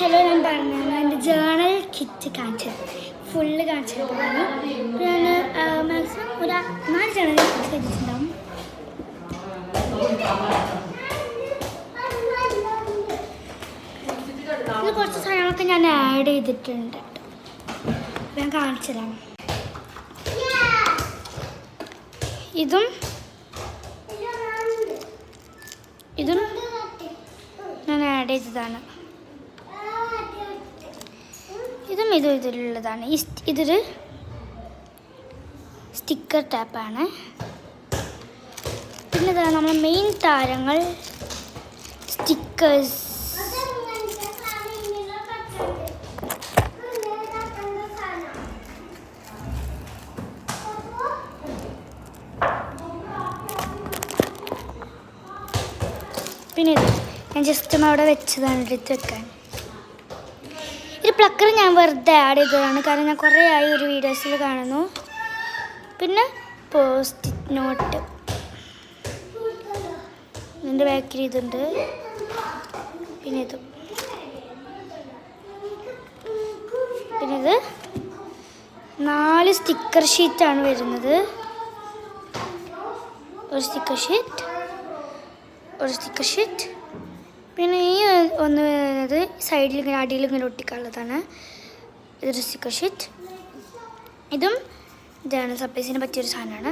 Hello, ഞാൻ പറഞ്ഞു എൻ്റെ ജേണൽ കിറ്റ് കാണിച്ചത് ഫുള്ള് കാണിച്ചതാണ്. ഞാൻ മാക്സിമം ഒരു 4 ജേണൽ കിറ്റ് വെച്ചിട്ടുണ്ടാവും. ഇത് കുറച്ച് സാധനങ്ങളൊക്കെ ഞാൻ ആഡ് ചെയ്തിട്ടുണ്ട്. ഞാൻ കാണിച്ചു തരാം. ഇതും ഞാൻ ആഡ് ചെയ്തതാണ്. ഇതും ഇതിലുള്ളതാണ്. ഇതൊരു സ്റ്റിക്കർ ടാപ്പാണ്. പിന്നെ ഇതാണ് നമ്മളെ മെയിൻ താരങ്ങൾ, സ്റ്റിക്കേഴ്സ്. പിന്നെ ഇത് ഞാൻ ജസ്റ്റ് അവിടെ വെച്ചതാണ്, എടുത്ത് വെക്കാൻ. ഒരു പ്ലക്കർ ഞാൻ വെറുതെ ആഡ് ചെയ്തതാണ്, കാരണം ഞാൻ കുറേ ആയി ഒരു വീഡിയോസിൽ കാണുന്നു. പിന്നെ പോസ്റ്റ് നോട്ട് ഇതിൻ്റെ ബാക്കിൽ ഇതുണ്ട്. പിന്നെ ഇത് 4 സ്റ്റിക്കർ ഷീറ്റാണ് വരുന്നത്. ഒരു സ്റ്റിക്കർ ഷീറ്റ്. പിന്നെ ഈ ഒന്ന് വരുന്നത് സൈഡിൽ ഇങ്ങനെ അടിയിൽ ഇങ്ങനെ ഒട്ടിക്കാനുള്ളതാണ്. ഇതൊരു സ്റ്റിക്കർ ഷീറ്റ്. ഇതും ഇതാണ് സർപ്രൈസിന് പറ്റിയൊരു സാധനമാണ്.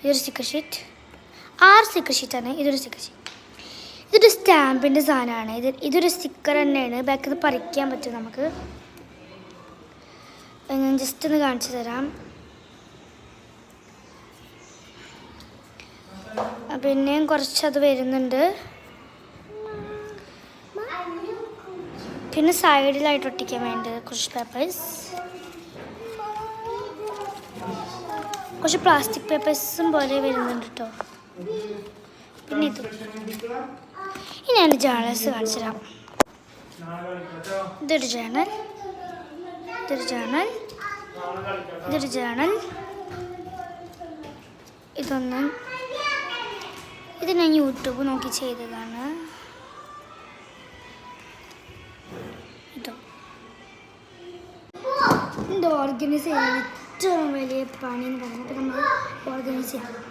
ഇതൊരു സ്റ്റിക്കർ ഷീറ്റ്. 6 സ്റ്റിക്കർ ഷീറ്റാണ്. ഇതൊരു സ്റ്റാമ്പിൻ്റെ സാധനമാണ്. ഇതൊരു സ്റ്റിക്കർ തന്നെയാണ്. ബാക്കിൽ നിന്ന് പറിക്കാൻ പറ്റും നമുക്ക്. ഞാൻ ജസ്റ്റ് ഒന്ന് കാണിച്ചു തരാം. പിന്നെയും കുറച്ചത് വരുന്നുണ്ട്. പിന്നെ സൈഡിലായിട്ട് ഒട്ടിക്കാൻ വേണ്ടി കുറച്ച് പേപ്പേഴ്സ്, കുറച്ച് പ്ലാസ്റ്റിക് പേപ്പേഴ്സും പോലെ വരുന്നുണ്ട് കേട്ടോ. പിന്നെ ഇനി ഞാൻ ജേണൽസ് കാണിച്ചു തരാം. ഇതൊരു ജേണൽ. ഇത് ഞാൻ യൂട്യൂബ് നോക്കി ചെയ്തതാണ്. ഇത് ഓർഗനൈസ് ചെയ്യാൻ ഏറ്റവും വലിയ പണി എന്ന് പറഞ്ഞിട്ട് നമ്മൾ ഓർഗനൈസ് ചെയ്യണം.